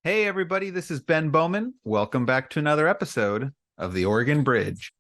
Hey, everybody, this is Ben Bowman. Welcome back to another episode of the Oregon Bridge.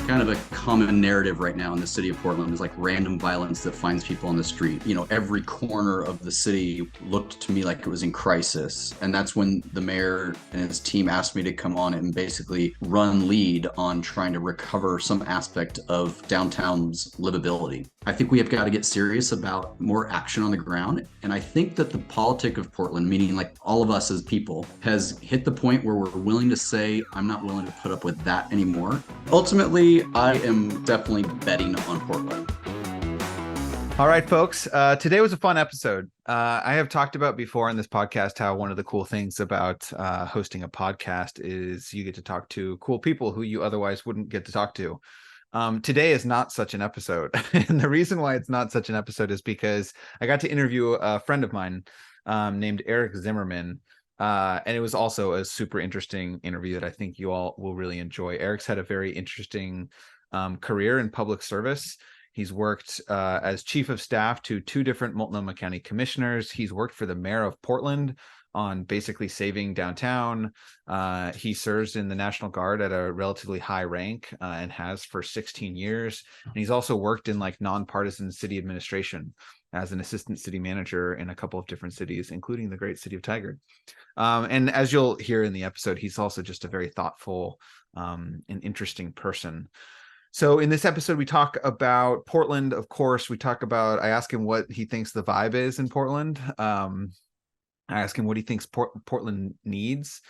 Kind of a common narrative right now in the city of Portland is like random violence that finds people on the street. Every corner of the city looked to me like it was in crisis. And that's when the mayor and his team asked me to come on and basically run lead on trying to recover some aspect of downtown's livability. I think we have got to get serious about more action on the ground. And I think that the politic of Portland, meaning like all of us as people, has hit the point where we're willing to say, I'm not willing to put up with that anymore. Ultimately, I am definitely betting on Portland. All right, folks. Today was a fun episode. I have talked about before in this podcast how one of the cool things about hosting a podcast is you get to talk to cool people who you otherwise wouldn't get to talk to. Today is not such an episode. And the reason why it's not such an episode is because I got to interview a friend of mine named Eric Zimmerman. And it was also a super interesting interview that I think you all will really enjoy. Eric's had a very interesting career in public service. He's worked as chief of staff to two different Multnomah County Commissioners. He's worked for the mayor of Portland on basically saving downtown. He serves in the National Guard at a relatively high rank and has for 16 years. And he's also worked in like nonpartisan city administration as an assistant city manager in a couple of different cities, including the great city of Tigard. And as you'll hear in the episode, he's also just a very thoughtful and interesting person. So in this episode, we talk about Portland. Of course, I ask him what he thinks the vibe is in Portland. I ask him what he thinks Portland needs.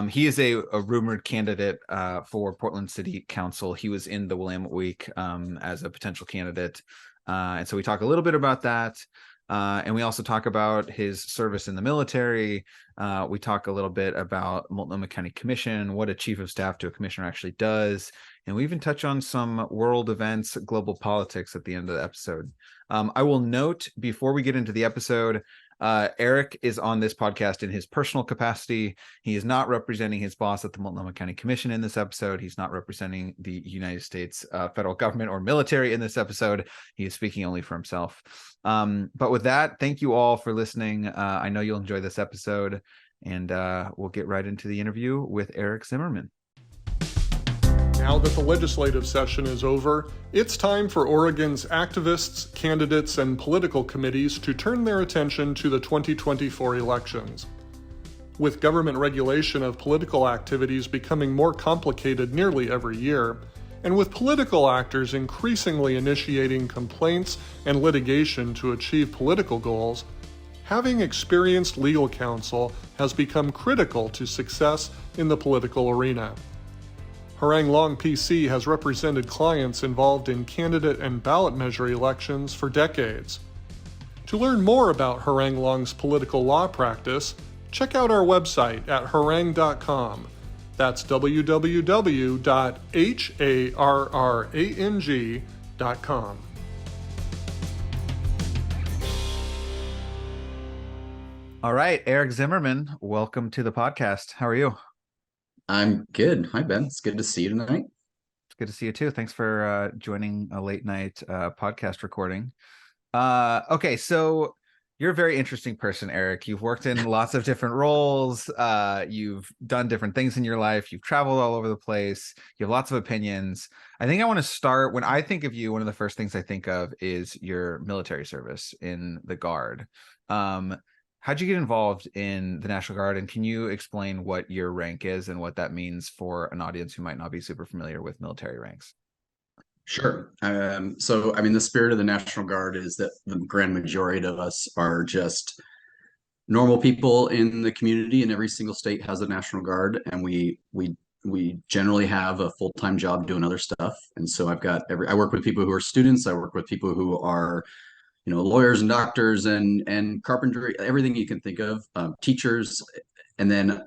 He is a rumored candidate for Portland City Council. He was in the Willamette Week as a potential candidate. And so we talk a little bit about that. And we also talk about his service in the military. We talk a little bit about Multnomah County Commission, what a chief of staff to a commissioner actually does. And we even touch on some world events, global politics at the end of the episode. I will note before we get into the episode, Eric is on this podcast in his personal capacity. He is not representing his boss at the Multnomah County Commission in this episode. He's not representing the United States federal government or military in this episode. He is speaking only for himself. But with that, thank you all for listening. I know you'll enjoy this episode, and we'll get right into the interview with Eric Zimmerman. Now that the legislative session is over, it's time for Oregon's activists, candidates, and political committees to turn their attention to the 2024 elections. With government regulation of political activities becoming more complicated nearly every year, and with political actors increasingly initiating complaints and litigation to achieve political goals, having experienced legal counsel has become critical to success in the political arena. Harang Long PC has represented clients involved in candidate and ballot measure elections for decades. To learn more about Harang Long's political law practice, check out our website at harang.com. That's www.harrang.com. All right, Eric Zimmerman, welcome to the podcast. How are you? I'm good. Hi, Ben. It's good to see you tonight. It's good to see you too. Thanks for joining a late night podcast recording. Okay, so you're a very interesting person, Eric. You've worked in lots of different roles. You've done different things in your life. You've traveled all over the place. You have lots of opinions. I think I want to start, when I think of you, one of the first things I think of is your military service in the Guard. How'd you get involved in the National Guard, and can you explain what your rank is and what that means for an audience who might not be super familiar with military ranks? Sure. The spirit of the National Guard is that the grand majority of us are just normal people in the community, and every single state has a National Guard, and we generally have a full-time job doing other stuff. And so I work with people who are students. I work with people who are lawyers and doctors and carpentry, everything you can think of, teachers. And then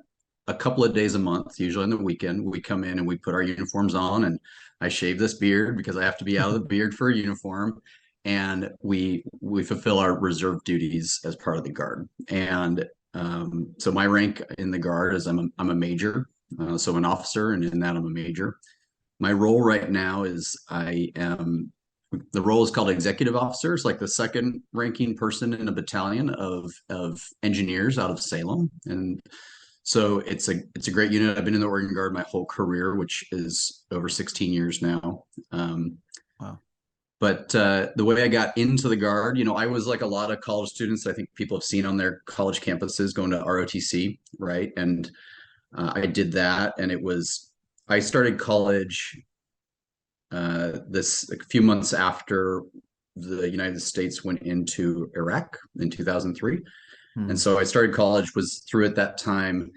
a couple of days a month, usually on the weekend, we come in and we put our uniforms on, and I shave this beard because I have to be out of the beard for a uniform. And we fulfill our reserve duties as part of the Guard. And so my rank in the Guard is I'm a major, so I'm an officer, and in that I'm a major. My role right now is the role is called executive officer. It's like the second ranking person in a battalion of engineers out of Salem. And so it's a great unit. I've been in the Oregon Guard my whole career, which is over 16 years now. Wow. But the way I got into the Guard, I was like a lot of college students I think people have seen on their college campuses going to ROTC, right? And I did that, and I started college a few months after the United States went into Iraq in 2003. And so I started college, was through at that time.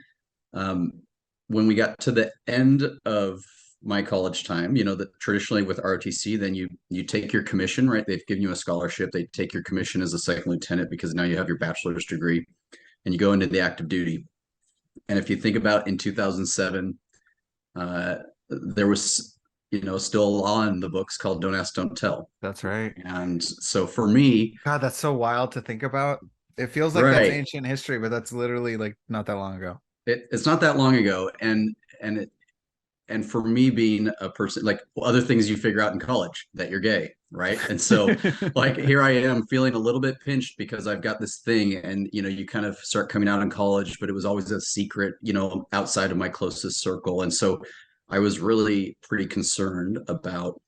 When we got to the end of my college time, that traditionally with ROTC, then you take your commission, right? They've given you a scholarship. They take your commission as a second lieutenant because now you have your bachelor's degree, and you go into the active duty. And if you think about in 2007, there was still a law in the books called "Don't Ask, Don't Tell." That's right. And so for me, God, that's so wild to think about. It feels like that's ancient history, but that's literally like not that long ago. It's not that long ago, and for me, being a person, like other things you figure out in college, that you're gay, right? And so like here I am feeling a little bit pinched because I've got this thing, and you kind of start coming out in college, but it was always a secret, outside of my closest circle. And so I was really pretty concerned about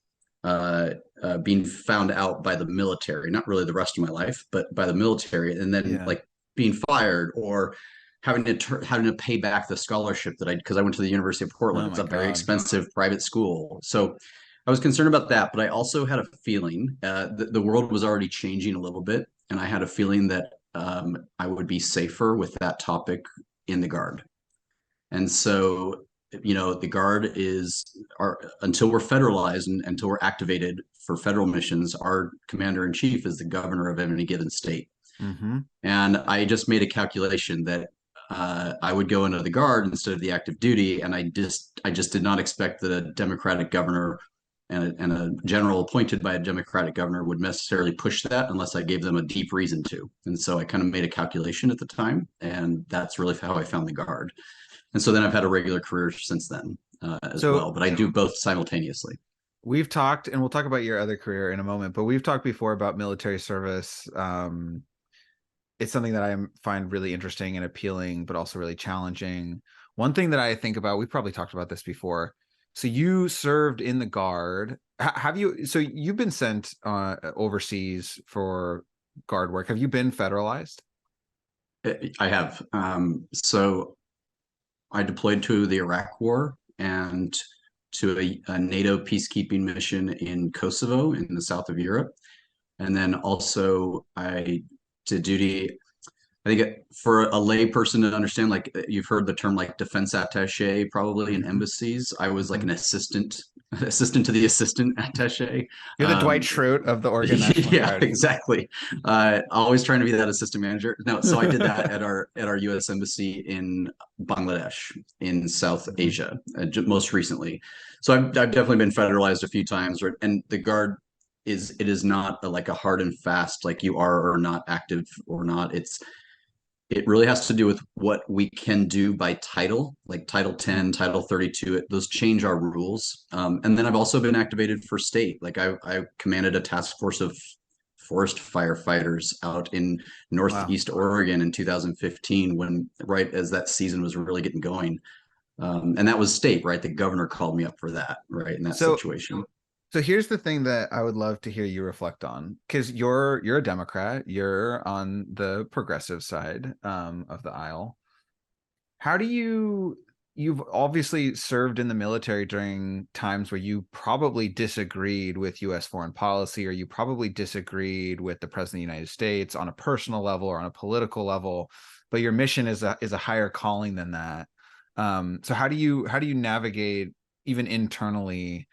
being found out by the military, not really the rest of my life, but by the military, and then like being fired or having to pay back the scholarship because I went to the University of Portland. It's a very expensive private school. So I was concerned about that, but I also had a feeling the world was already changing a little bit, and I had a feeling that I would be safer with that topic in the Guard. And so the Guard until we're federalized and until we're activated for federal missions, our commander-in-chief is the governor of any given state. And I just made a calculation that I would go into the Guard instead of the active duty, and I just did not expect that a Democratic governor and a general appointed by a Democratic governor would necessarily push that unless I gave them a deep reason to. And so I kind of made a calculation at the time, and that's really how I found the Guard. And so then I've had a regular career since then as well, but I do both simultaneously. We've talked, and we'll talk about your other career in a moment, but we've talked before about military service. It's something that I find really interesting and appealing, but also really challenging. One thing that I think about, we've probably talked about this before. So you served in the Guard. Have you? So you've been sent overseas for Guard work. Have you been federalized? I have. So I deployed to the Iraq War and to a NATO peacekeeping mission in Kosovo in the south of Europe. And then also I did duty, I think for a lay person to understand, like you've heard the term like defense attaché probably in embassies. I was like an assistant to the assistant attaché. You're the Dwight Schrute of the Oregon National Guard. Exactly. Always trying to be that assistant manager. No, so I did that at our U.S. embassy in Bangladesh in South Asia, most recently. So I've definitely been federalized a few times, and the Guard is not like a hard and fast, like you are or not active or not. It really has to do with what we can do by title, like Title 10, Title 32. Those change our rules. And then I've also been activated for state. Like I commanded a task force of forest firefighters out in Northeast Oregon in 2015, right as that season was really getting going. And that was state, right? The governor called me up for that, right? In that situation. So here's the thing that I would love to hear you reflect on, because you're a Democrat, you're on the progressive side of the aisle. How do you've obviously served in the military during times where you probably disagreed with U.S. foreign policy, or you probably disagreed with the president of the United States on a personal level or on a political level, but your mission is a higher calling than that. So how do you navigate even internally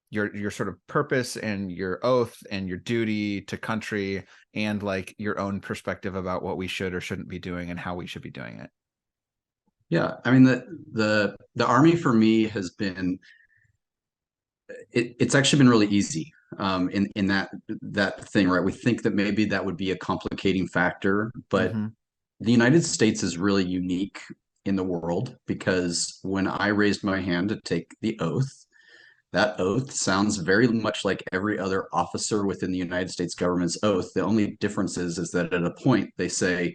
your sort of purpose and your oath and your duty to country, and like your own perspective about what we should or shouldn't be doing and how we should be doing it? Yeah, I mean the Army for me has been it's actually been really easy in that thing, right? We think that maybe that would be a complicating factor, but the United States is really unique in the world, because when I raised my hand to take the oath, that oath sounds very much like every other officer within the United States government's oath. The only difference is that at a point they say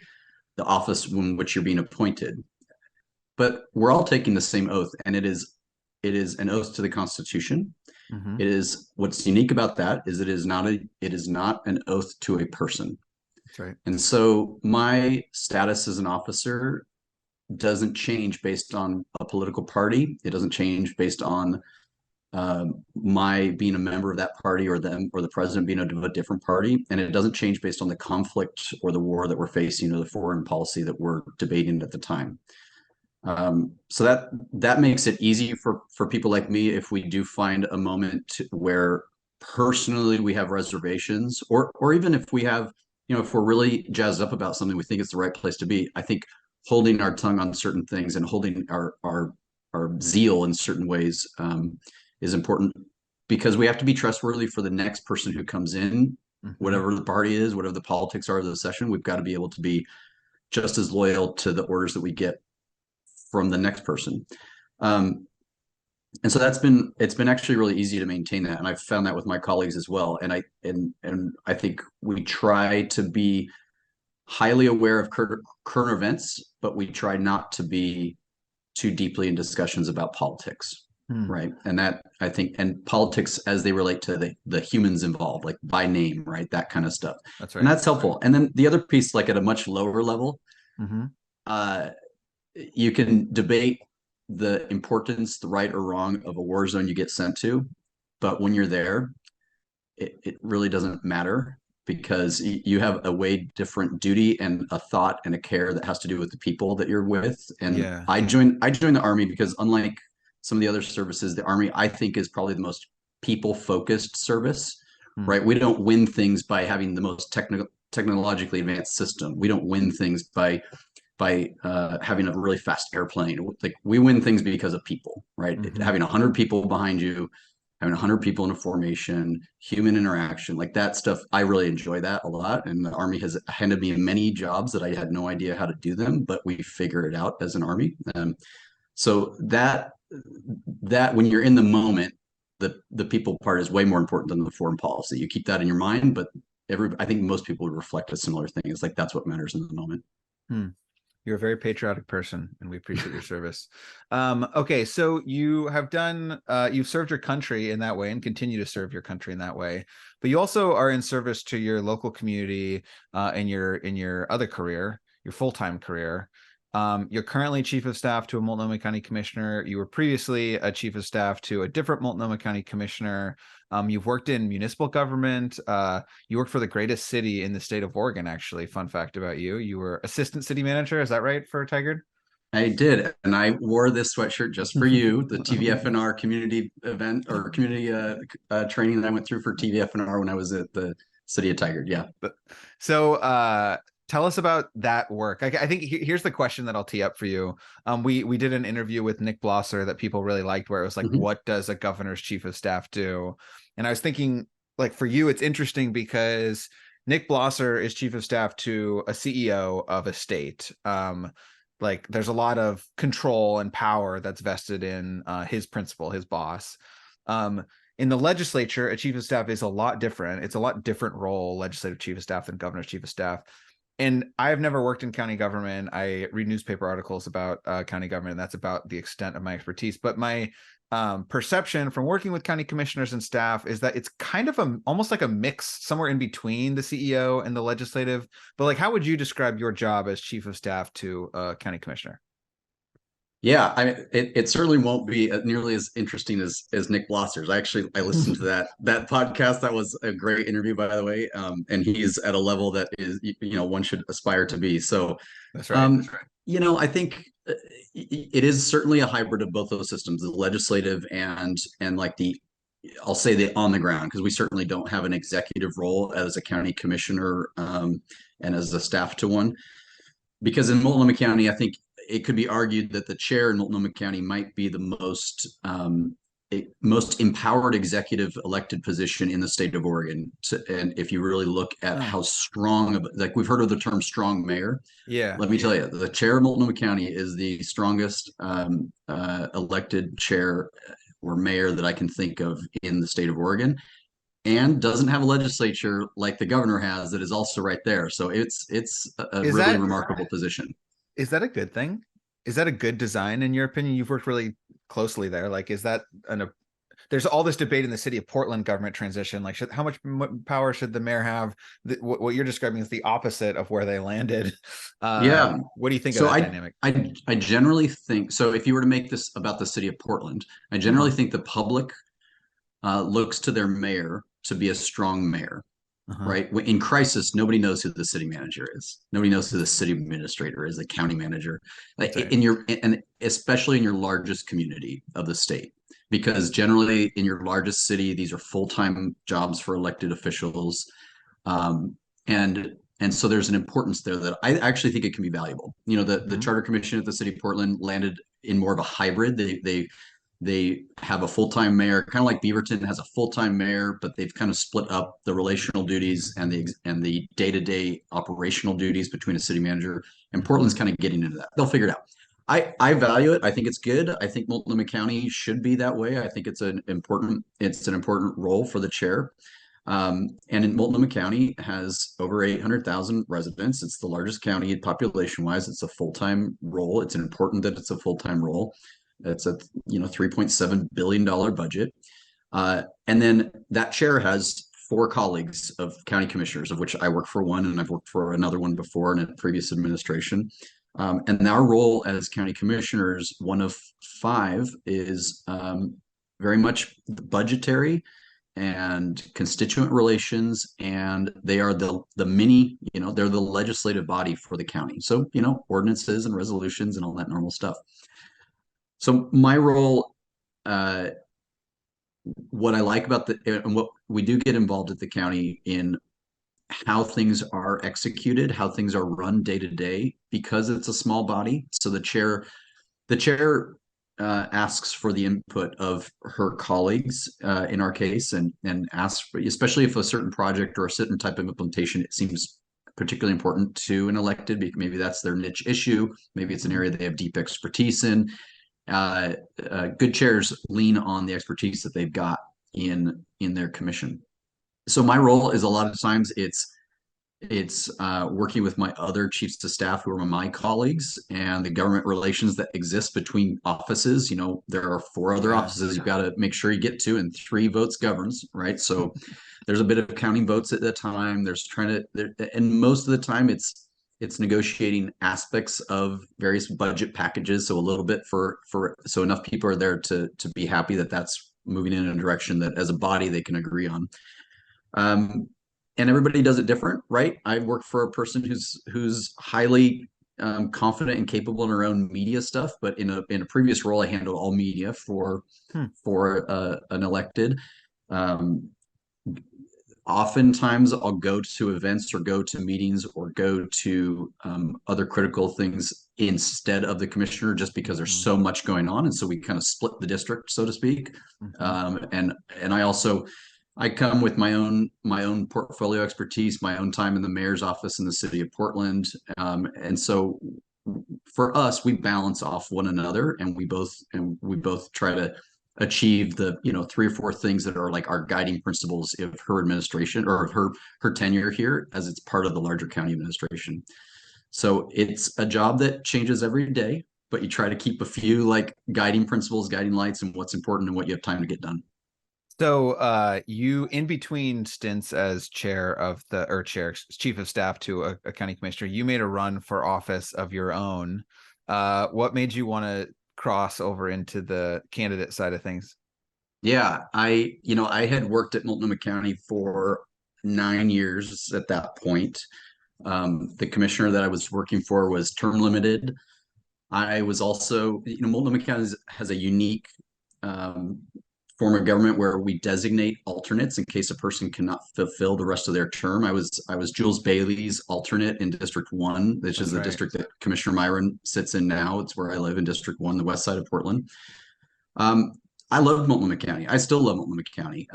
the office in which you're being appointed. But we're all taking the same oath, and it is an oath to the Constitution. Mm-hmm. It is, what's unique about that is it is not an oath to a person. That's right. And so my status as an officer doesn't change based on a political party. It doesn't change based on my being a member of that party or them or the president being a different party. And it doesn't change based on the conflict or the war that we're facing or the foreign policy that we're debating at the time. So that makes it easy for people like me if we do find a moment where personally we have reservations, or even if we have, if we're really jazzed up about something, we think it's the right place to be. I think holding our tongue on certain things and holding our zeal in certain ways is important, because we have to be trustworthy for the next person who comes in, whatever the party is, whatever the politics are of the session. We've got to be able to be just as loyal to the orders that we get from the next person. And so it's been actually really easy to maintain that. And I've found that with my colleagues as well. And I think we try to be highly aware of current events, but we try not to be too deeply in discussions about politics. Right. And that, I think, and politics as they relate to the humans involved, like by name, right? That kind of stuff. That's right. And that's helpful. And then the other piece, like at a much lower level, you can debate the importance, the right or wrong of a war zone you get sent to. But when you're there, it really doesn't matter, because you have a way different duty and a thought and a care that has to do with the people that you're with. And I joined the Army because, unlike some of the other services, the Army, I think, is probably the most people-focused service, right? We don't win things by having the most technologically advanced system. We don't win things by having a really fast airplane. Like, we win things because of people, right? Having 100 people behind you, having 100 people in a formation, human interaction, like that stuff. I really enjoy that a lot. And the Army has handed me many jobs that I had no idea how to do them, but we figure it out as an Army. So that when you're in the moment, the people part is way more important than the foreign policy. You keep that in your mind, but I think most people would reflect a similar thing. It's like, that's what matters in the moment. You're a very patriotic person, and we appreciate your service. Okay, so you have you've served your country in that way and continue to serve your country in that way, but you also are in service to your local community in your other career, your full-time career. You're currently chief of staff to a Multnomah County Commissioner. You were previously a chief of staff to a different Multnomah County Commissioner. You've worked in municipal government. You worked for the greatest city in the state of Oregon, actually. Fun fact about you. You were assistant city manager. Is that right, for Tigard? I did. And I wore this sweatshirt just for you, the TVFNR community event or community training that I went through for TVFNR when I was at the city of Tigard. Yeah. So tell us about that work. I think here's the question that I'll tee up for you. We did an interview with Nick Blosser that people really liked, where it was like, what does a governor's chief of staff do? And I was thinking, like, for you, it's interesting because Nick Blosser is chief of staff to a CEO of a state. Like, there's a lot of control and power that's vested in his principal, his boss. In the legislature, a chief of staff is a lot different. It's a lot different role, legislative chief of staff, than governor's chief of staff. And I have never worked in county government. I read newspaper articles about county government, and that's about the extent of my expertise. But my perception from working with county commissioners and staff is that it's kind of almost like a mix somewhere in between the CEO and the legislative. But, like, how would you describe your job as chief of staff to a county commissioner? Yeah, I mean, it certainly won't be nearly as interesting as Nick Blosser's. I listened to that podcast. That was a great interview, by the way. And he's at a level that is, one should aspire to be. So that's right. I think it is certainly a hybrid of both those systems, the legislative and like I'll say the on the ground, because we certainly don't have an executive role as a county commissioner and as a staff to one. Because in Multnomah County, I think it could be argued that the chair in Multnomah County might be the most empowered executive elected position in the state of Oregon. And if you really look at how strong, like, we've heard of the term strong mayor. Yeah. Let me tell you, the chair of Multnomah County is the strongest elected chair or mayor that I can think of in the state of Oregon, and doesn't have a legislature like the governor has that is also right there. So it's a Is really that remarkable position. is that a good thing? Is that a good design in your opinion? You've worked really closely there. Like, is that there's all this debate in the city of Portland government transition. Like, how much power should the mayor have? What you're describing is the opposite of where they landed. Yeah. What do you think of So that dynamic? I generally think, so if you were to make this about the city of Portland, I generally think the public looks to their mayor to be a strong mayor, right? In crisis, nobody knows who the city manager is. Nobody knows who the city administrator is, the county manager, That's right. and especially in your largest community of the state, because generally in your largest city, these are full-time jobs for elected officials. And so there's an importance there that I actually think it can be valuable. You know, the Charter Commission at the city of Portland landed in more of a hybrid. They have a full-time mayor, kind of like Beaverton has a full-time mayor, but they've kind of split up the relational duties and the day-to-day operational duties between a city manager. And Portland's kind of getting into that. They'll figure it out. I value it. I think it's good. I think Multnomah County should be that way. I think it's an important role for the chair. And in Multnomah County has over 800,000 residents. It's the largest county population-wise. It's a full-time role. It's important that it's a full-time role. It's a $3.7 billion budget. And then that chair has 4 colleagues of county commissioners, of which I work for one, and I've worked for another one before in a previous administration. And our role as county commissioners, one of 5, is very much budgetary and constituent relations, and they are the mini, they're the legislative body for the county. So, ordinances and resolutions and all that normal stuff. So my role, what I like about and what we do get involved at the county in how things are executed, how things are run day to day, because it's a small body. So the chair asks for the input of her colleagues in our case, and asks for, especially if a certain project or a certain type of implementation, it seems particularly important to an elected, maybe that's their niche issue, maybe it's an area they have deep expertise in. Good chairs lean on the expertise that they've got in their commission. So my role is a lot of times it's working with my other chiefs of staff who are my colleagues, and the government relations that exist between offices. There are 4 other offices you've got to make sure you get to, and 3 votes governs, right? So there's a bit of counting votes at the time. And most of the time it's negotiating aspects of various budget packages. So a little bit so enough people are there to be happy that that's moving in a direction that as a body they can agree on. And everybody does it different, right? I work for a person who's highly confident and capable in her own media stuff, but in a previous role, I handled all media for an elected. Oftentimes I'll go to events or go to meetings or go to other critical things instead of the commissioner, just because there's so much going on. And so we kind of split the district, so to speak. And I come with my own portfolio expertise, my own time in the mayor's office in the city of Portland. And so for us, we balance off one another, and we both try to achieve the 3 or 4 things that are like our guiding principles of her administration or of her tenure here, as it's part of the larger county administration. So it's a job that changes every day, but you try to keep a few like guiding principles, guiding lights, and what's important and what you have time to get done. So you, in between stints as chief of staff to a county commissioner, you made a run for office of your own. What made you want to cross over into the candidate side of things? Yeah, I had worked at Multnomah County for 9 years at that point. The commissioner that I was working for was term limited. I was also, Multnomah County has a unique form of government where we designate alternates in case a person cannot fulfill the rest of their term. I was Jules Bailey's alternate in District 1, which is the district that Commissioner Myron sits in now. It's where I live in District 1, the west side of Portland. I love Multnomah County. I still love Multnomah County.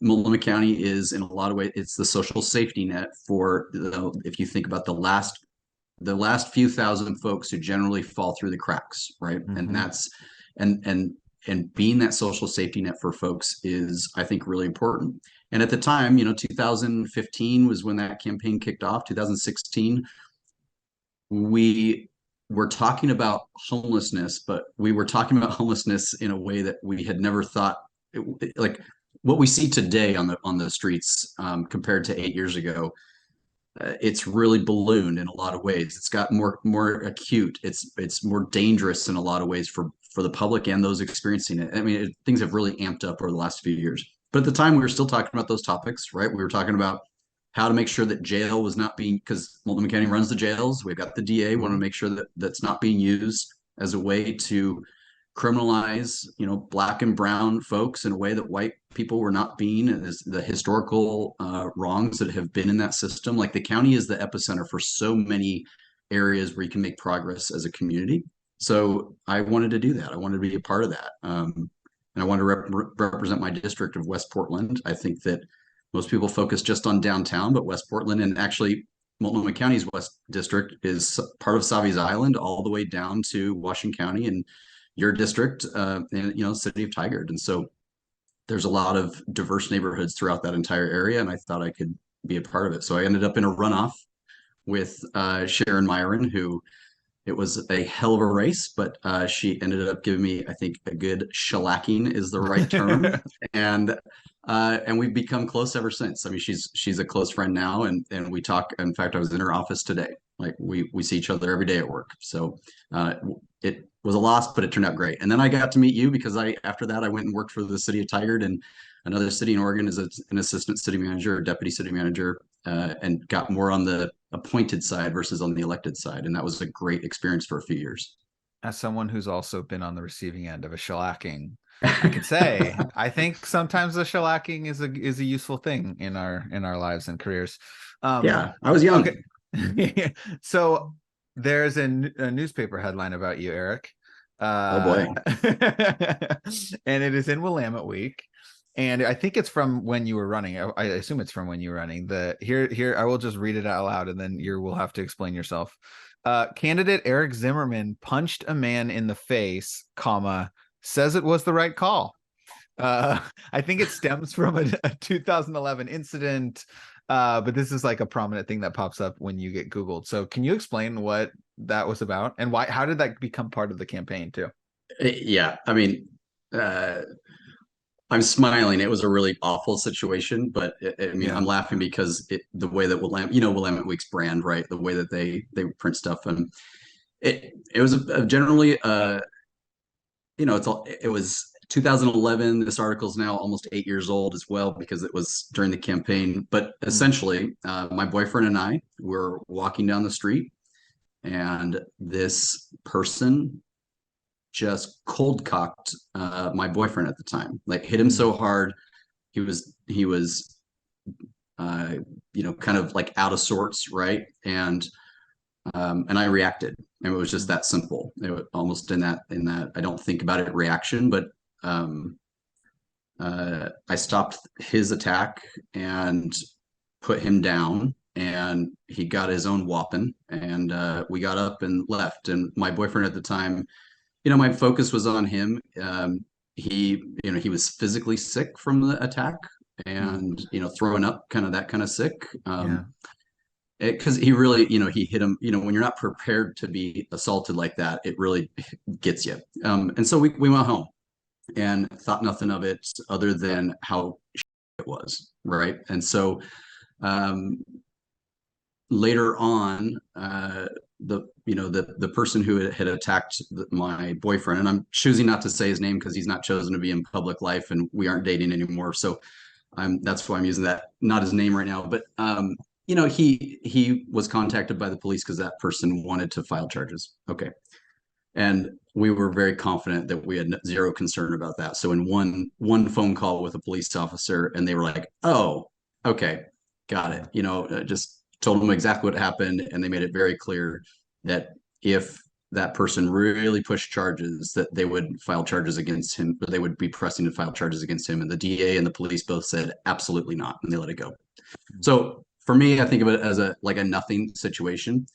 Multnomah County is, in a lot of ways, it's the social safety net for, if you think about the last few thousand folks who generally fall through the cracks, right? And that's and being that social safety net for folks is, I think, really important. And at the time, 2015 was when that campaign kicked off. 2016, we were talking about homelessness, but we were talking about homelessness in a way that we had never thought. Like what we see today on the streets compared to 8 years ago, it's really ballooned in a lot of ways. It's got more acute. It's more dangerous in a lot of ways for the public and those experiencing it. I mean, things have really amped up over the last few years. But at the time, we were still talking about those topics, right? We were talking about how to make sure that jail was not being, because Multnomah County runs the jails. We've got the DA, want to make sure that that's not being used as a way to criminalize, Black and brown folks in a way that white people were not being, as the historical wrongs that have been in that system. Like the county is the epicenter for so many areas where you can make progress as a community. So I wanted to do that. I wanted to be a part of that. And I wanted to represent my district of West Portland. I think that most people focus just on downtown, but West Portland, and actually Multnomah County's West District, is part of Savi's Island all the way down to Washington County and your district, and city of Tigard. And so there's a lot of diverse neighborhoods throughout that entire area, and I thought I could be a part of it. So I ended up in a runoff with Sharon Myron, who, it was a hell of a race, but she ended up giving me, I think, a good shellacking is the right term. And we've become close ever since. I mean, she's a close friend now, and we talk. In fact, I was in her office today. Like we see each other every day at work. So it was a loss, but it turned out great. And then I got to meet you because after that I went and worked for the city of Tigard and another city in Oregon as an assistant city manager or deputy city manager, and got more on the appointed side versus on the elected side. And that was a great experience for a few years. As someone who's also been on the receiving end of a shellacking, I could say I think sometimes the shellacking is a useful thing in our lives and careers. Yeah, I was young. Okay. So there's a newspaper headline about you, Eric. Oh boy. And it is in Willamette Week. And I think it's from when you were running. I assume it's from when you were running. Here, I will just read it out loud, and then you will have to explain yourself. Candidate Eric Zimmerman punched a man in the face, says it was the right call. I think it stems from a 2011 incident, but this is like a prominent thing that pops up when you get Googled. So can you explain what that was about and why? How did that become part of the campaign too? Yeah, I mean, I'm smiling. It was a really awful situation, but I'm laughing because the way that Willamette Week's brand, right? The way that they print stuff, and it was generally, it was 2011. This article is now almost 8 years old as well because it was during the campaign. But essentially, my boyfriend and I were walking down the street, and this person just cold cocked my boyfriend at the time, like hit him so hard. He was kind of like out of sorts. Right. And I reacted, and it was just that simple. It was almost in that, I don't think about it reaction, but I stopped his attack and put him down, and he got his own whopping, and we got up and left. And my boyfriend at the time, my focus was on him. He was physically sick from the attack, and throwing up, kind of that kind of sick. Because he really, he hit him. When you're not prepared to be assaulted like that, it really gets you. And so we went home and thought nothing of it other than how it was, right? And so later on, the person who had attacked my boyfriend, and I'm choosing not to say his name because he's not chosen to be in public life, and we aren't dating anymore. So that's why I'm using that, not his name right now. But he was contacted by the police because that person wanted to file charges. Okay. And we were very confident that we had zero concern about that. So in one phone call with a police officer, and they were like, "Oh, okay, got it." Just told them exactly what happened, and they made it very clear that if that person really pushed charges, that they would file charges against him, or they would be pressing to file charges against him. And the DA and the police both said absolutely not, and they let it go. So for me, I think of it as a nothing situation.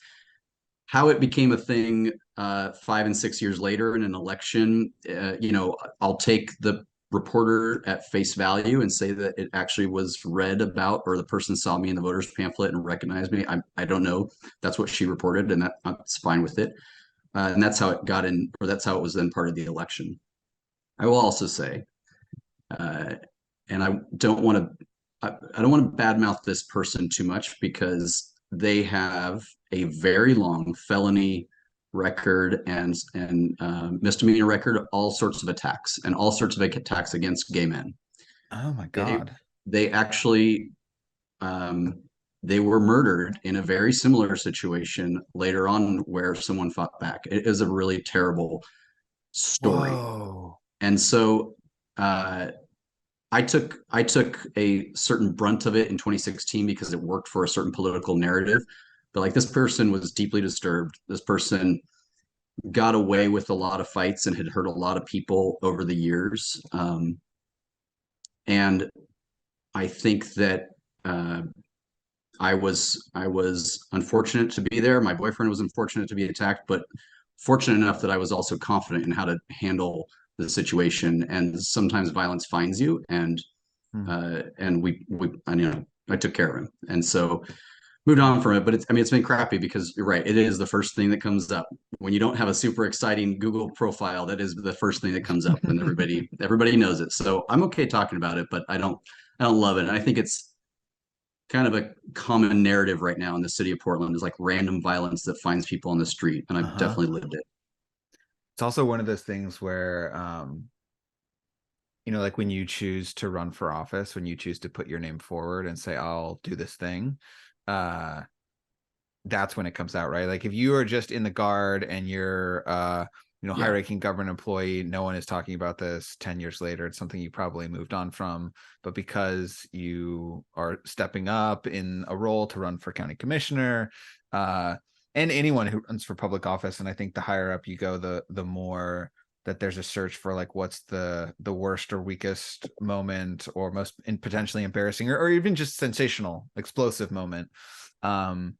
How it became a thing 5 and 6 years later in an election, I'll take the reporter at face value and say that it actually was read about, or the person saw me in the voters pamphlet and recognized me. I don't know. That's what she reported, and that's fine with it. And that's how it got in, or that's how it was then part of the election. I will also say, and I don't want to badmouth this person too much, because they have a very long felony record and misdemeanor record of all sorts of attacks against gay men. Oh my God. They actually they were murdered in a very similar situation later on, where someone fought back. It is a really terrible story. Whoa. And so I took a certain brunt of it in 2016 because it worked for a certain political narrative. But like, this person was deeply disturbed. This person got away with a lot of fights and had hurt a lot of people over the years. And I think that I was unfortunate to be there. My boyfriend was unfortunate to be attacked, but fortunate enough that I was also confident in how to handle the situation. And sometimes violence finds you, and I took care of him, and so moved on from it. But it's been crappy, because you're right, it is the first thing that comes up when you don't have a super exciting Google profile. That is the first thing that comes up, and everybody knows it. So I'm okay talking about it, but I don't love it. And I think it's kind of a common narrative right now in the city of Portland, is like random violence that finds people on the street, and I've definitely lived it. It's also one of those things where like when you choose to run for office, when you choose to put your name forward and say, I'll do this thing, that's when it comes out, right? Like, if you are just in the Guard and you're high-ranking government employee, no one is talking about this. 10 years later, it's something you probably moved on from. But because you are stepping up in a role to run for county commissioner, and anyone who runs for public office, and I think the higher up you go, the more that there's a search for, like, what's the worst or weakest moment, or most potentially embarrassing, or even just sensational, explosive moment. And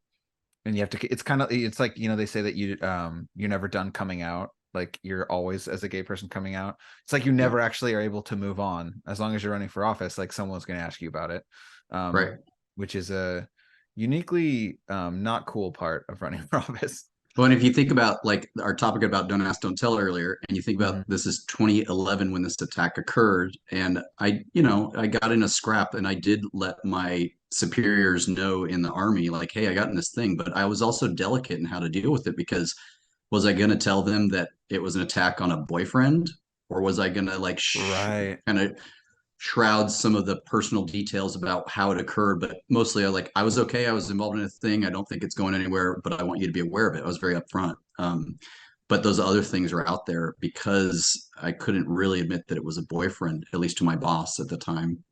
you have to, it's like, they say that you're never done coming out. Like, you're always, as a gay person, coming out. It's like you never actually are able to move on. As long as you're running for office, like, someone's going to ask you about it. Right. Which is a uniquely not cool part of running for office. Well, and if you think about, like, our topic about don't ask, don't tell earlier, and you think about this is 2011 when this attack occurred, and I got in a scrap, and I did let my superiors know in the Army, like, hey, I got in this thing, but I was also delicate in how to deal with it, because was I going to tell them that it was an attack on a boyfriend, or was I going to, like, kind of shroud some of the personal details about how it occurred? But mostly I was okay. I was involved in a thing. I don't think it's going anywhere, but I want you to be aware of it. I was very upfront. But those other things are out there, because I couldn't really admit that it was a boyfriend, at least to my boss at the time.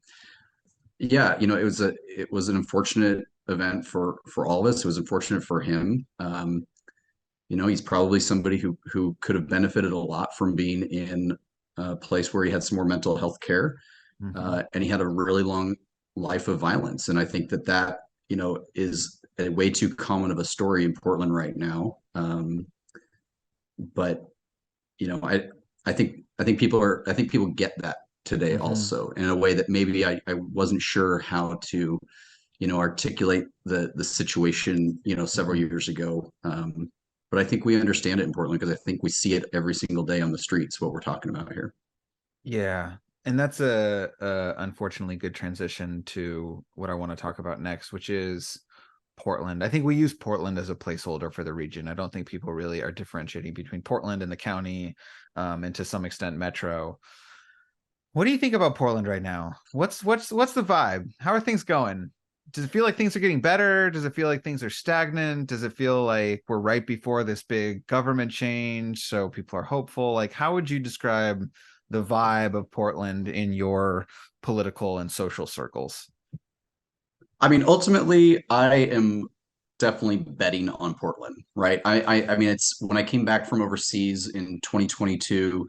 Yeah, it was an unfortunate event for all of us. It was unfortunate for him. He's probably somebody who could have benefited a lot from being in a place where he had some more mental health care. And he had a really long life of violence. And I think that is a way too common of a story in Portland right now. But I think people get that today also, in a way that maybe I wasn't sure how to articulate the situation several years ago. But I think we understand it in Portland, because I think we see it every single day on the streets, what we're talking about here. Yeah. And that's a unfortunately good transition to what I want to talk about next, which is Portland. I think we use Portland as a placeholder for the region. I don't think people really are differentiating between Portland and the county, and to some extent Metro. What do you think about Portland right now? What's the vibe? How are things going? Does it feel like things are getting better? Does it feel like things are stagnant? Does it feel like we're right before this big government change, so people are hopeful? Like, how would you describe the vibe of Portland in your political and social circles? I mean, ultimately, I am definitely betting on Portland, right? I mean, it's when I came back from overseas in 2022,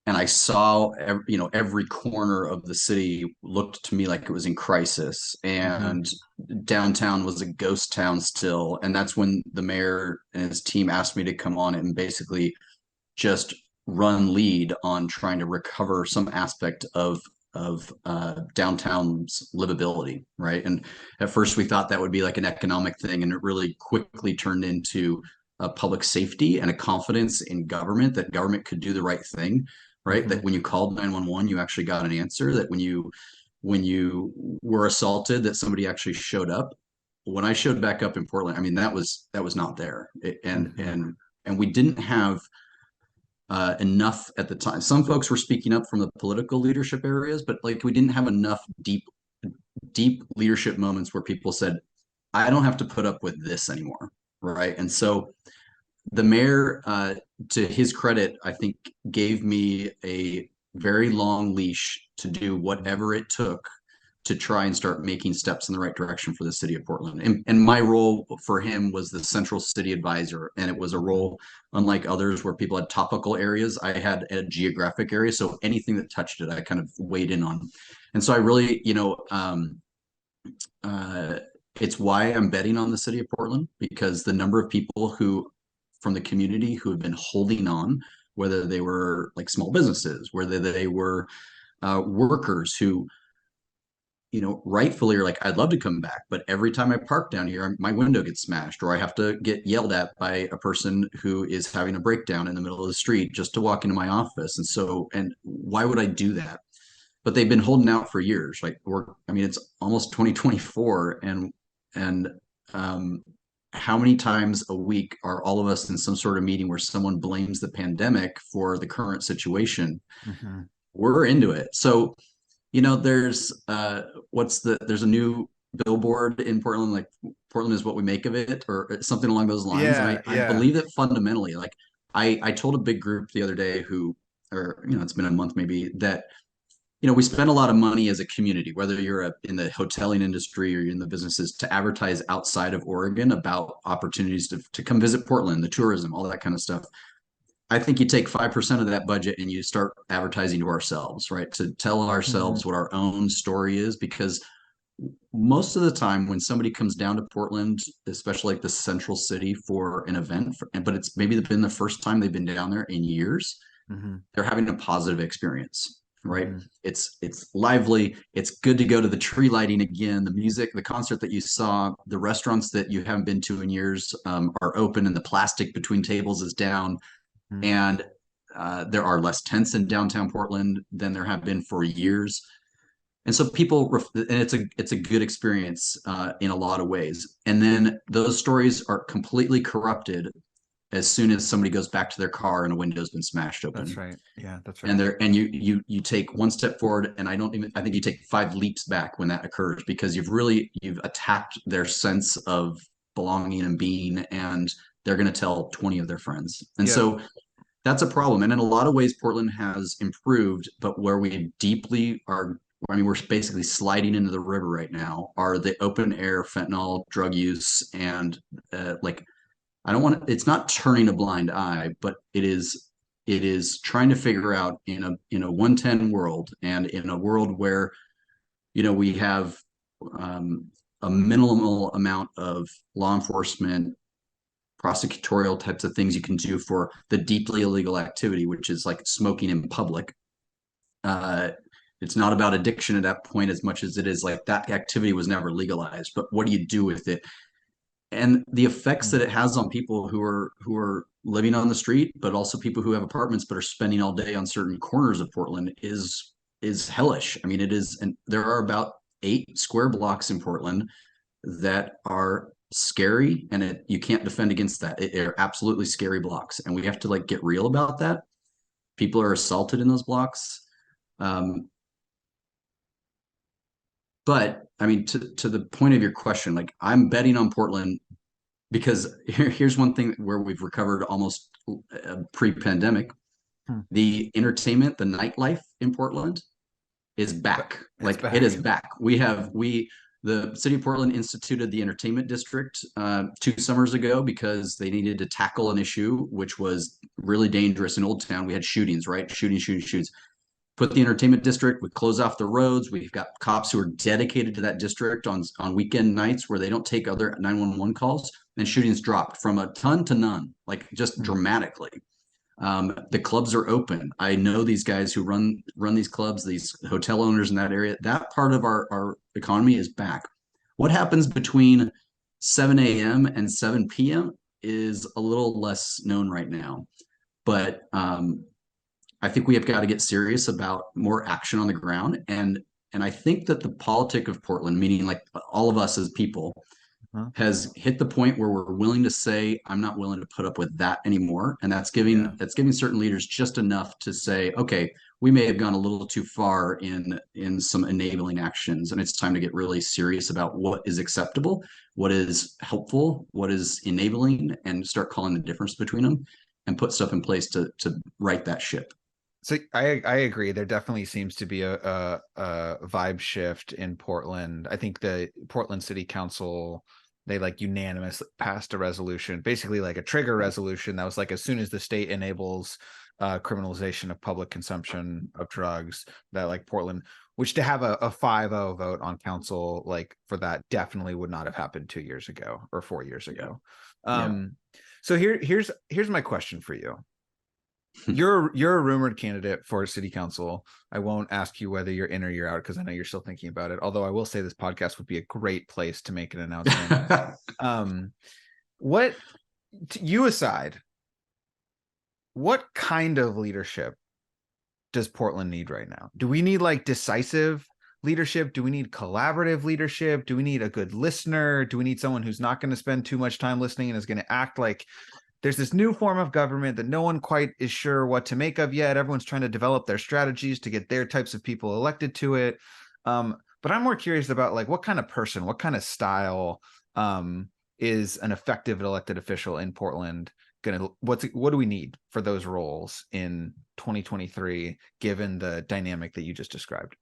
and I saw every corner of the city looked to me like it was in crisis, and downtown was a ghost town still. And that's when the mayor and his team asked me to come on and basically just run lead on trying to recover some aspect of downtown's livability, right? And at first we thought that would be like an economic thing, and it really quickly turned into a public safety and a confidence in government, that government could do the right thing, right? That when you called 911, you actually got an answer. That when you were assaulted, that somebody actually showed up. When I showed back up in Portland, I mean, that was not there. And we didn't have enough at the time. Some folks were speaking up from the political leadership areas, but like we didn't have enough deep leadership moments where people said, I don't have to put up with this anymore, right? And so the mayor, to his credit, I think gave me a very long leash to do whatever it took to try and start making steps in the right direction for the city of Portland. And my role for him was the central city advisor. And it was a role unlike others where people had topical areas. I had a geographic area. So anything that touched it, I kind of weighed in on. And so I really, it's why I'm betting on the city of Portland, because the number of people who from the community who have been holding on, whether they were like small businesses, whether they were workers who, rightfully are like, I'd love to come back, but every time I park down here, my window gets smashed, or I have to get yelled at by a person who is having a breakdown in the middle of the street just to walk into my office. And why would I do that? But they've been holding out for years. Like it's almost 2024, and how many times a week are all of us in some sort of meeting where someone blames the pandemic for the current situation? We're into it. So, there's there's a new billboard in Portland, like Portland is what we make of it, or something along those lines. Yeah, and I believe that fundamentally, like I told a big group the other day it's been a month maybe, that we spend a lot of money as a community, whether you're in the hoteling industry or you're in the businesses, to advertise outside of Oregon about opportunities to come visit Portland, the tourism, all that kind of stuff. I think you take 5% of that budget and you start advertising to ourselves, right? To tell ourselves what our own story is, because most of the time when somebody comes down to Portland, especially like the central city for an event, but it's maybe been the first time they've been down there in years, they're having a positive experience. Right. It's lively. It's good to go to the tree lighting again, the music, the concert that you saw, the restaurants that you haven't been to in years are open, and the plastic between tables is down. And there are less tents in downtown Portland than there have been for years. And so it's a good experience in a lot of ways. And then those stories are completely corrupted as soon as somebody goes back to their car and a window's been smashed open. That's right. Yeah, that's right. And you take one step forward, and I think you take 5 leaps back when that occurs, because you've attacked their sense of belonging and being, and they're going to tell 20 of their friends. And so that's a problem. And in a lot of ways, Portland has improved, but where we deeply are, we're basically sliding into the river right now, are the open air fentanyl drug use. And it's not turning a blind eye, but it is trying to figure out in a 110 world, and in a world where, we have a minimal amount of law enforcement, prosecutorial types of things you can do for the deeply illegal activity, which is like smoking in public. It's not about addiction at that point as much as it is like that activity was never legalized, but what do you do with it? And the effects that it has on people who are living on the street, but also people who have apartments but are spending all day on certain corners of Portland is hellish. I mean, it is, and there are about 8 square blocks in Portland that are scary, and you can't defend against that. They're absolutely scary blocks, and we have to get real about that. People are assaulted in those blocks. But I mean, to the point of your question, I'm betting on Portland because here's one thing where we've recovered almost pre-pandemic. The entertainment, the nightlife in Portland is back. It is back. the city of Portland instituted the entertainment district 2 summers ago because they needed to tackle an issue which was really dangerous in Old Town. We had shootings, right? Shootings. Put the entertainment district, we close off the roads. We've got cops who are dedicated to that district on weekend nights where they don't take other 911 calls, and shootings dropped from a ton to none, like just dramatically. The clubs are open. I know these guys who run these clubs, these hotel owners in that area. That part of our economy is back. What happens between 7 a.m. and 7 p.m. is a little less known right now. But I think we have got to get serious about more action on the ground. And I think that the politic of Portland, meaning like all of us as people, has hit the point where we're willing to say, I'm not willing to put up with that anymore. And that's giving certain leaders just enough to say, okay, we may have gone a little too far in some enabling actions. And it's time to get really serious about what is acceptable, what is helpful, what is enabling, and start calling the difference between them and put stuff in place to right that ship. So I agree. There definitely seems to be a vibe shift in Portland. I think the Portland City Council, they like unanimously passed a resolution, basically like a trigger resolution that was like, as soon as the state enables criminalization of public consumption of drugs, that like Portland, which to have a 5-0 vote on council like for that definitely would not have happened 2 years ago or 4 years ago. So here's my question for you. You're a rumored candidate for city council. I won't ask you whether you're in or you're out because I know you're still thinking about it. Although I will say this podcast would be a great place to make an announcement. What, you aside, what kind of leadership does Portland need right now? Do we need like decisive leadership? Do we need collaborative leadership? Do we need a good listener? Do we need someone who's not going to spend too much time listening and is going to act like there's this new form of government that no one quite is sure what to make of yet? Everyone's trying to develop their strategies to get their types of people elected to it. But I'm more curious about like what kind of person, what kind of style is an effective elected official in Portland gonna, what do we need for those roles in 2023, given the dynamic that you just described?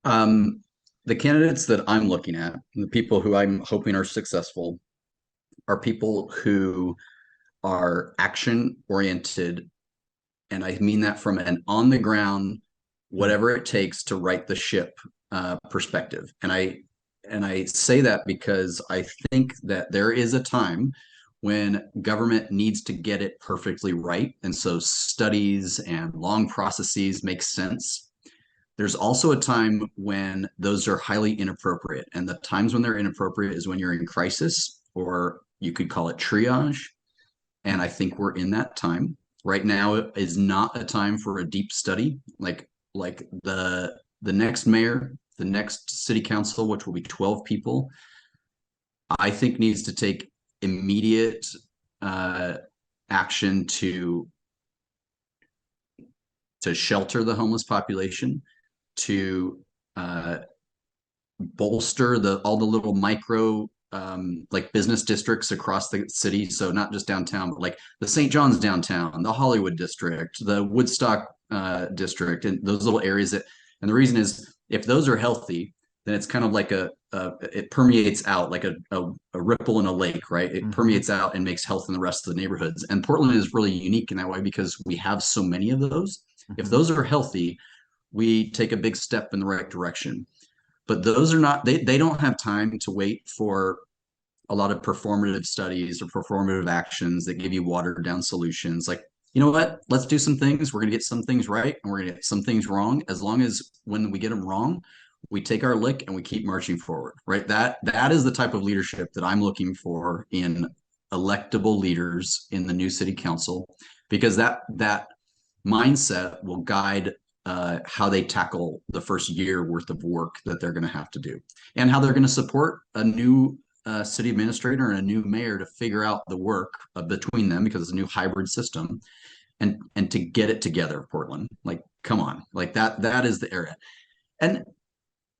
The candidates that I'm looking at, the people who I'm hoping are successful, are people who are action oriented. And I mean that from an on the ground, whatever it takes to right the ship perspective. And I say that because I think that there is a time when government needs to get it perfectly right. And so studies and long processes make sense. There's also a time when those are highly inappropriate. And the times when they're inappropriate is when you're in crisis, or you could call it triage. And I think we're in that time. Right now is not a time for a deep study. Like the next mayor, the next city council, which will be 12 people, I think needs to take immediate action to shelter the homeless population, to bolster all the little micro like business districts across the city. So not just downtown, but like the St. John's downtown, the Hollywood district, the Woodstock district, and those little areas and the reason is if those are healthy, then it's kind of like it permeates out like a ripple in a lake, right? It permeates out and makes health in the rest of the neighborhoods. And Portland is really unique in that way because we have so many of those. If those are healthy, we take a big step in the right direction. But those are not, they don't have time to wait for a lot of performative studies or performative actions that give you watered down solutions. Like, you know what, let's do some things. We're going to get some things right and we're going to get some things wrong. As long as when we get them wrong, we take our lick and we keep marching forward, right? That is the type of leadership that I'm looking for in electable leaders in the new city council, because that mindset will guide how they tackle the first year worth of work that they're going to have to do, and how they're going to support a new city administrator and a new mayor to figure out the work between them, because it's a new hybrid system, and to get it together. Portland, like, come on, like that is the area. And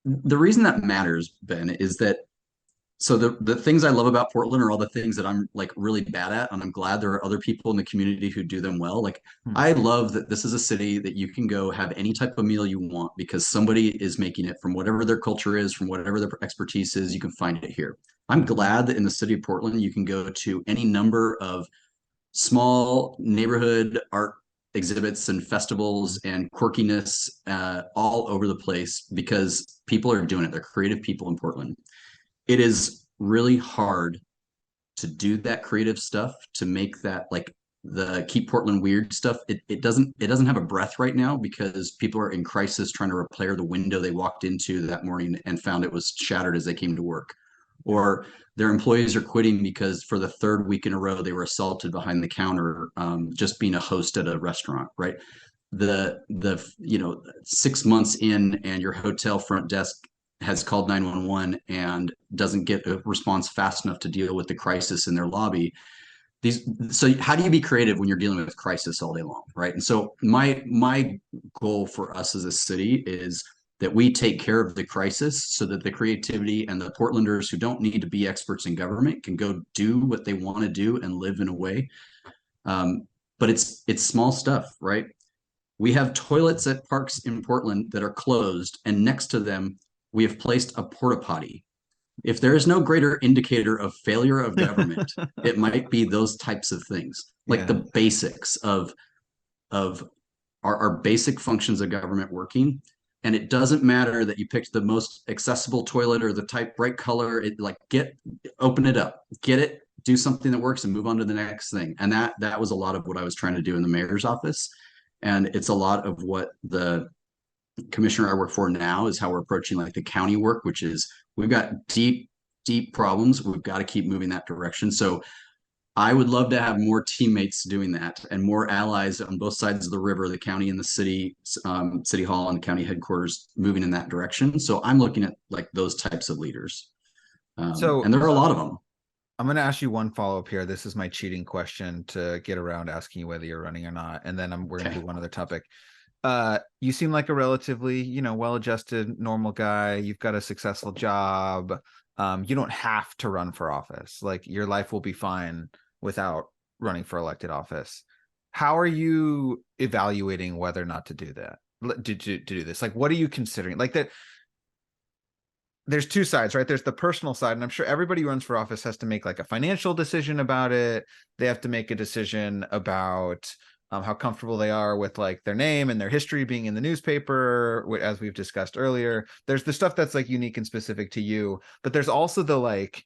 the reason that matters, Ben, is that So the things I love about Portland are all the things that I'm like really bad at, and I'm glad there are other people in the community who do them well. Like Hmm. I love that this is a city that you can go have any type of meal you want because somebody is making it from whatever their culture is, from whatever their expertise is, you can find it here. I'm glad that in the city of Portland you can go to any number of small neighborhood art exhibits and festivals and quirkiness all over the place because people are doing it. They're creative people in Portland. It is really hard to do that creative stuff, to make that like the keep Portland weird stuff. It doesn't have a breath right now because people are in crisis trying to repair the window they walked into that morning and found it was shattered as they came to work, or their employees are quitting because for the third week in a row they were assaulted behind the counter, just being a host at a restaurant, right? The 6 months in and your hotel front desk has called 911 and doesn't get a response fast enough to deal with the crisis in their lobby. So how do you be creative when you're dealing with crisis all day long, right? And so my goal for us as a city is that we take care of the crisis so that the creativity and the Portlanders who don't need to be experts in government can go do what they want to do and live in a way. But it's small stuff, right? We have toilets at parks in Portland that are closed, and next to them, we have placed a porta potty. If there is no greater indicator of failure of government, it might be those types of things, like Yeah. the basics of our basic functions of government working. And it doesn't matter that you picked the most accessible toilet or the type bright color. It like open it up, get it, do something that works, and move on to the next thing. And that was a lot of what I was trying to do in the mayor's office. And it's a lot of what the commissioner I work for now is how we're approaching like the county work, which is we've got deep problems. We've got to keep moving that direction. So I would love to have more teammates doing that and more allies on both sides of the river, the county and the city, city hall and county headquarters moving in that direction. So I'm looking at like those types of leaders. So And there are a lot of them. I'm going to ask you one follow up here. This is my cheating question to get around asking you whether you're running or not. And then we're going to do one other topic. You seem like a relatively, well-adjusted, normal guy. You've got a successful job. You don't have to run for office. Like your life will be fine without running for elected office. How are you evaluating whether or not to do that? To do this? Like, what are you considering? Like that. There's two sides, right? There's the personal side, and I'm sure everybody who runs for office has to make like a financial decision about it. They have to make a decision about how comfortable they are with like their name and their history being in the newspaper, as we've discussed earlier. There's the stuff that's like unique and specific to you, but there's also the like,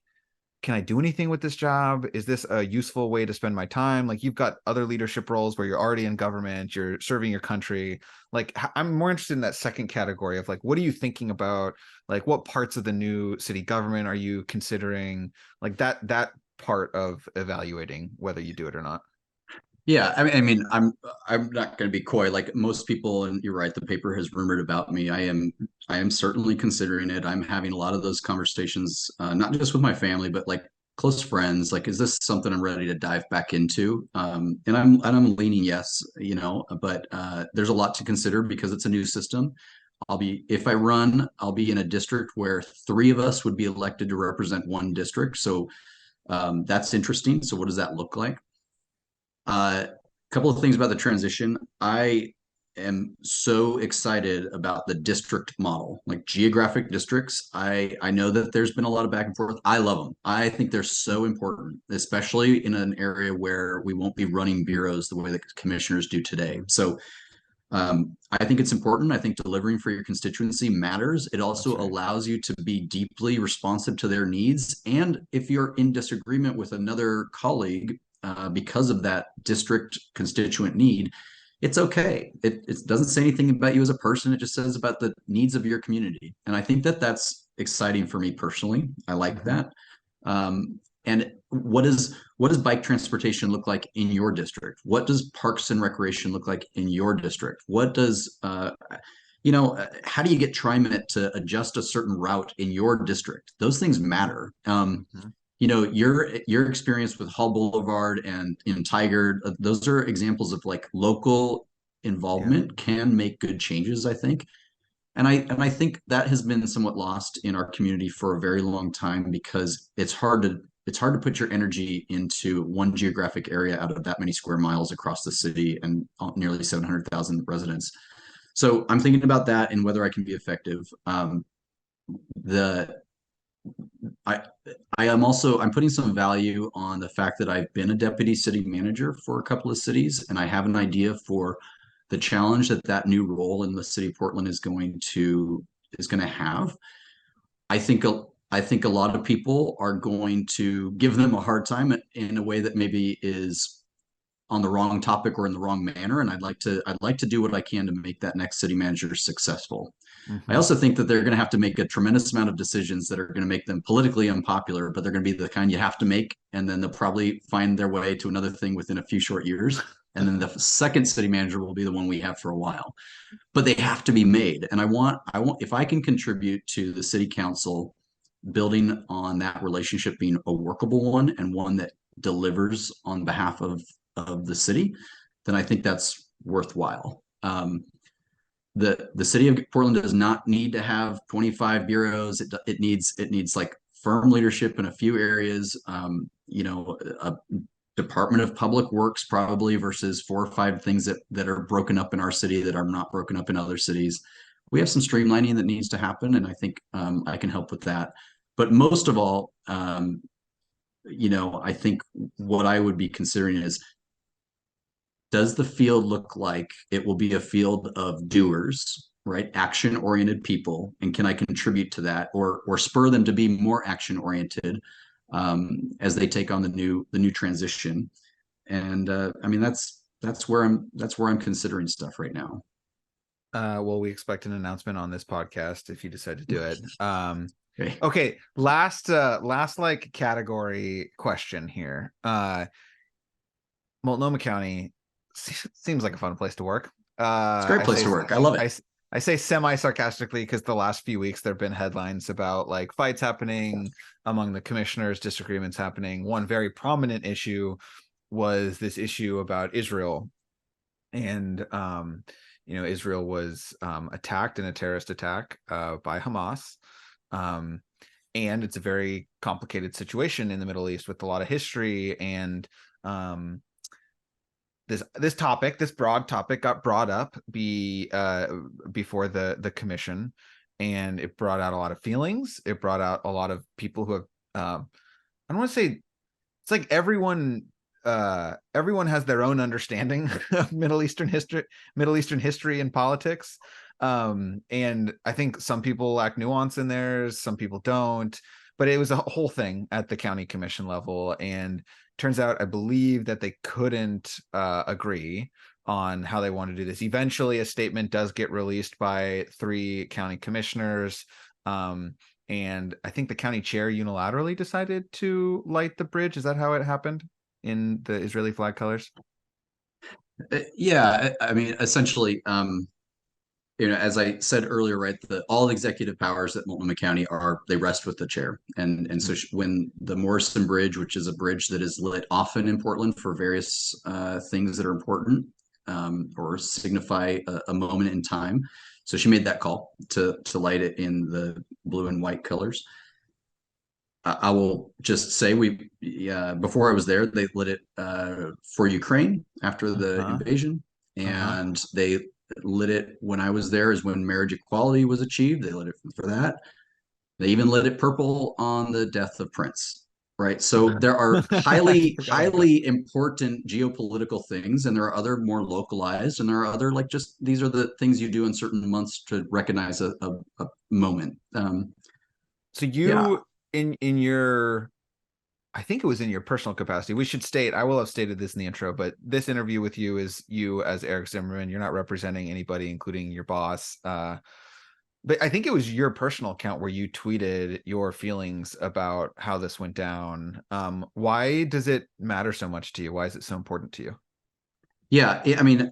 can I do anything with this job? Is this a useful way to spend my time? Like you've got other leadership roles where you're already in government, you're serving your country. Like I'm more interested in that second category of like, what are you thinking about? Like what parts of the new city government are you considering? Like that part of evaluating whether you do it or not. Yeah, I'm not going to be coy. Like most people, and you're right, the paper has rumored about me. I am certainly considering it. I'm having a lot of those conversations, not just with my family, but like close friends. Like, is this something I'm ready to dive back into? And I'm leaning yes, but there's a lot to consider because it's a new system. If I run, I'll be in a district where three of us would be elected to represent one district. So that's interesting. So what does that look like? A couple of things about the transition. I am so excited about the district model, like geographic districts. I know that there's been a lot of back and forth. I love them. I think they're so important, especially in an area where we won't be running bureaus the way that commissioners do today. So I think it's important. I think delivering for your constituency matters. It also allows you to be deeply responsive to their needs. And if you're in disagreement with another colleague, because of that district constituent need, it's okay. It doesn't say anything about you as a person. It just says about the needs of your community. And I think that that's exciting for me personally. I like that. And what does bike transportation look like in your district? What does parks and recreation look like in your district? What does how do you get TriMet to adjust a certain route in your district? Those things matter. Your experience with Hall Boulevard and in Tiger, those are examples of like local involvement can make good changes, I think. And I think that has been somewhat lost in our community for a very long time, because it's hard to put your energy into one geographic area out of that many square miles across the city and nearly 700,000 residents. So I'm thinking about that and whether I can be effective. The I I am also I'm putting some value on the fact that I've been a deputy city manager for a couple of cities, and I have an idea for the challenge that that new role in the city of Portland is going to have. I think a lot of people are going to give them a hard time in a way that maybe is on the wrong topic or in the wrong manner, and I'd like to do what I can to make that next city manager successful. I Mhm. also think that they're going to have to make a tremendous amount of decisions that are going to make them politically unpopular, but they're going to be the kind you have to make, and then they'll probably find their way to another thing within a few short years. And then the second city manager will be the one we have for a while. But they have to be made. And I want, if I can contribute to the city council building on that relationship being a workable one and one that delivers on behalf of the city, then I think that's worthwhile. The city of Portland does not need to have 25 bureaus. It needs like firm leadership in a few areas. A Department of Public Works probably versus 4 or 5 things that are broken up in our city that are not broken up in other cities. We have some streamlining that needs to happen, and I think I can help with that. But most of all, I think what I would be considering is, does the field look like it will be a field of doers, right? Action oriented people. And can I contribute to that, or spur them to be more action oriented as they take on the new transition? And I mean, that's where I'm considering stuff right now. Well, we expect an announcement on this podcast if you decide to do it. Okay. Okay, last like category question here. Multnomah County seems like a fun place to work. It's a great place to work. I love it. I say semi sarcastically because the last few weeks there have been headlines about like fights happening among the commissioners, disagreements happening. One very prominent issue was this issue about Israel, and Israel was attacked in a terrorist attack by Hamas. And it's a very complicated situation in the Middle East with a lot of history, and this broad topic got brought up before the commission, and it brought out a lot of feelings. It brought out a lot of people who have I don't want to say, it's like everyone has their own understanding of Middle Eastern history and politics. And I think some people lack nuance in theirs, some people don't, but it was a whole thing at the county commission level. And turns out, I believe that they couldn't agree on how they want to do this. Eventually, a statement does get released by 3 county commissioners. And I think the county chair unilaterally decided to light the bridge. Is that how it happened in the Israeli flag colors? Yeah, I mean, essentially, as I said earlier, right, all the executive powers at Multnomah County they rest with the chair. And so when the Morrison Bridge, which is a bridge that is lit often in Portland for various things that are important or signify a moment in time, so she made that call to light it in the blue and white colors. I will just say before I was there, they lit it for Ukraine after the invasion, and they lit it when I was there is when marriage equality was achieved. They lit it for that. They even lit it purple on the death of Prince, right? So there are highly important geopolitical things, and there are other more localized, and there are other these are the things you do in certain months to recognize a moment. So you in your, I think it was in your personal capacity. We should state, I will have stated this in the intro, but this interview with you is you as Eric Zimmerman. You're not representing anybody, including your boss. But I think it was your personal account where you tweeted your feelings about how this went down. Why does it matter so much to you? Why is it so important to you? Yeah, I mean,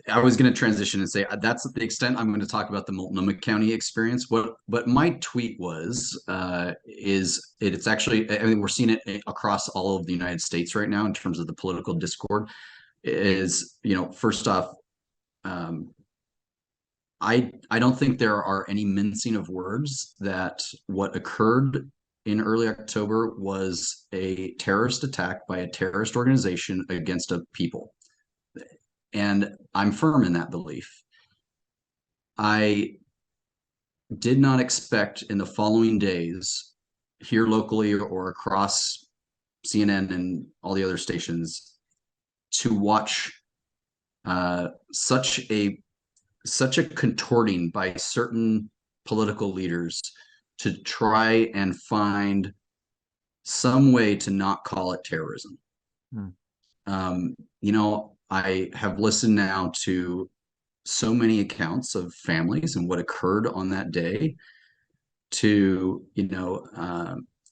I was going to transition and say that's the extent I'm going to talk about the Multnomah County experience. What my tweet was it's actually, I mean, we're seeing it across all of the United States right now in terms of the political discord. Is, first off, I don't think there are any mincing of words that what occurred in early October was a terrorist attack by a terrorist organization against a people. And I'm firm in that belief. I did not expect in the following days, here locally or across CNN and all the other stations, to watch such a contorting by certain political leaders to try and find some way to not call it terrorism. You know, I have listened now to so many accounts of families and what occurred on that day, to, you know,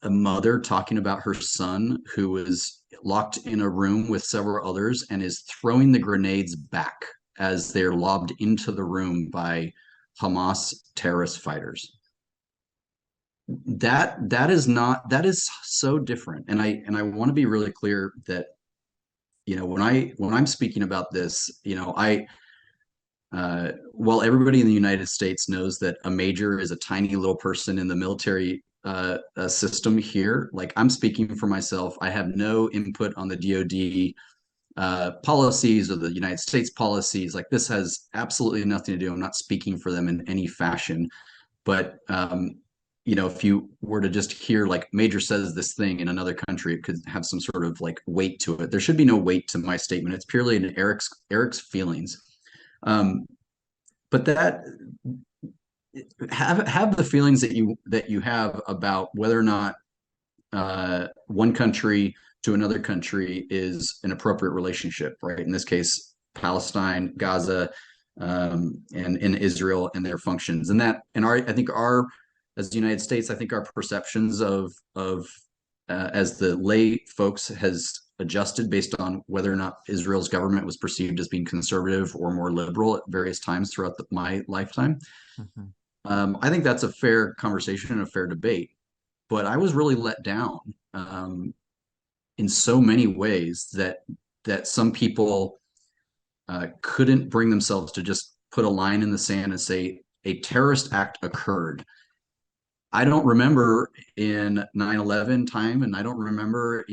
a mother talking about her son who was locked in a room with several others and is throwing the grenades back as they're lobbed into the room by Hamas terrorist fighters. That is so different. And I want to be really clear that, you know, when I'm speaking about this, you know, well, everybody in the United States knows that a major is a tiny little person in the military system here. Like, I'm speaking for myself. I have no input on the DoD policies or the United States policies. Like, this has absolutely nothing to do. I'm not speaking for them in any fashion. But you know, if you were to just hear like major says this thing in another country, it could have some sort of like weight to it. There should be no weight to my statement. It's purely in Eric's feelings. But that have the feelings that you have about whether or not one country to another country is an appropriate relationship, right? In this case, Palestine, Gaza, and in Israel and their functions, and I think our, as the United States, I think our perceptions of as the lay folks has adjusted based on whether or not Israel's government was perceived as being conservative or more liberal at various times throughout my lifetime. I think that's a fair conversation and a fair debate. But I was really let down in so many ways that some people couldn't bring themselves to just put a line in the sand and say a terrorist act occurred. I don't remember in 9/11 time, and I don't remember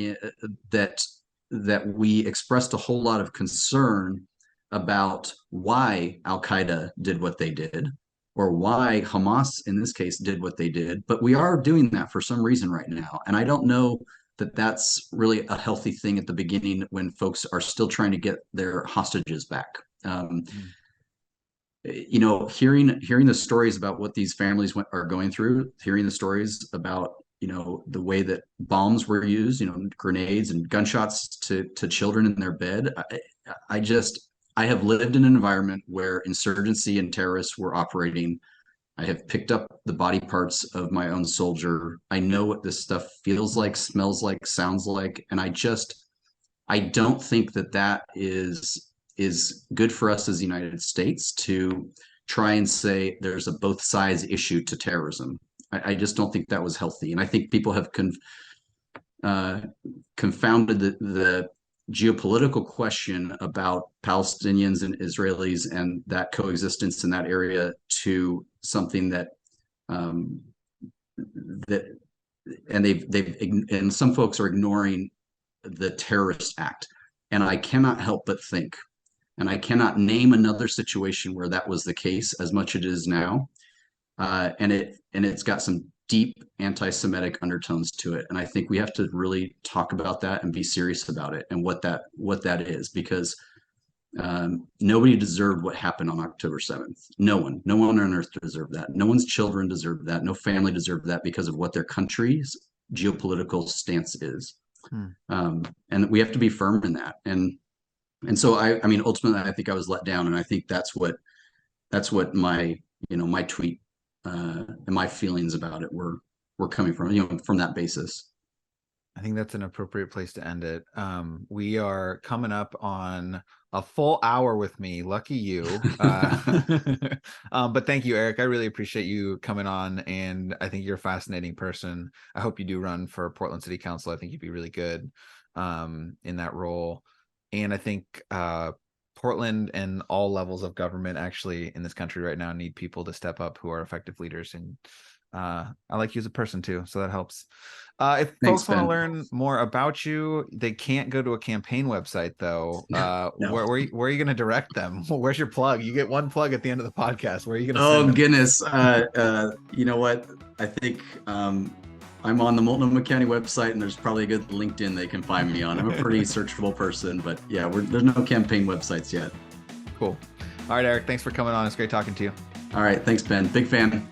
that we expressed a whole lot of concern about why Al-Qaeda did what they did, or why Hamas, in this case, did what they did. But we are doing that for some reason right now. And I don't know that that's really a healthy thing at the beginning when folks are still trying to get their hostages back. You know, hearing the stories about what these families are going through, hearing the stories about, you know, the way that bombs were used, you know, grenades and gunshots to children in their bed. I have lived in an environment where insurgency and terrorists were operating. I have picked up the body parts of my own soldier. I know what this stuff feels like, smells like, sounds like, and I don't think that is good for us as the United States to try and say there's a both sides issue to terrorism. I just don't think that was healthy. And I think people have confounded the geopolitical question about Palestinians and Israelis and that coexistence in that area to something that and some folks are ignoring the terrorist act. And I cannot help but think, and I cannot name another situation where that was the case as much as it is now. And it's got some deep anti-Semitic undertones to it. And I think we have to really talk about that and be serious about it and what that is, because nobody deserved what happened on October 7th. No one on earth deserved that. No one's children deserved that. No family deserved that because of what their country's geopolitical stance is. And we have to be firm in that. And so I mean, ultimately, I think I was let down, and I think that's what my, you know, my tweet and my feelings about it were coming from, you know, from that basis. I think that's an appropriate place to end it. We are coming up on a full hour with me. Lucky you. But thank you, Eric. I really appreciate you coming on, and I think you're a fascinating person. I hope you do run for Portland City Council. I think you'd be really good in that role. And I think Portland and all levels of government actually in this country right now need people to step up who are effective leaders. And I like you as a person too, so that helps. If Thanks, folks want to Ben. learn more about you, they can't go to a campaign website though. No. Where are you going to direct them? Where's your plug? You get one plug at the end of the podcast. Where are you going to Oh send them? goodness. You know what? I think I'm on the Multnomah County website, and there's probably a good LinkedIn they can find me on. I'm a pretty searchable person, but yeah, there's no campaign websites yet. Cool. All right, Eric, thanks for coming on. It's great talking to you. All right, thanks, Ben. Big fan.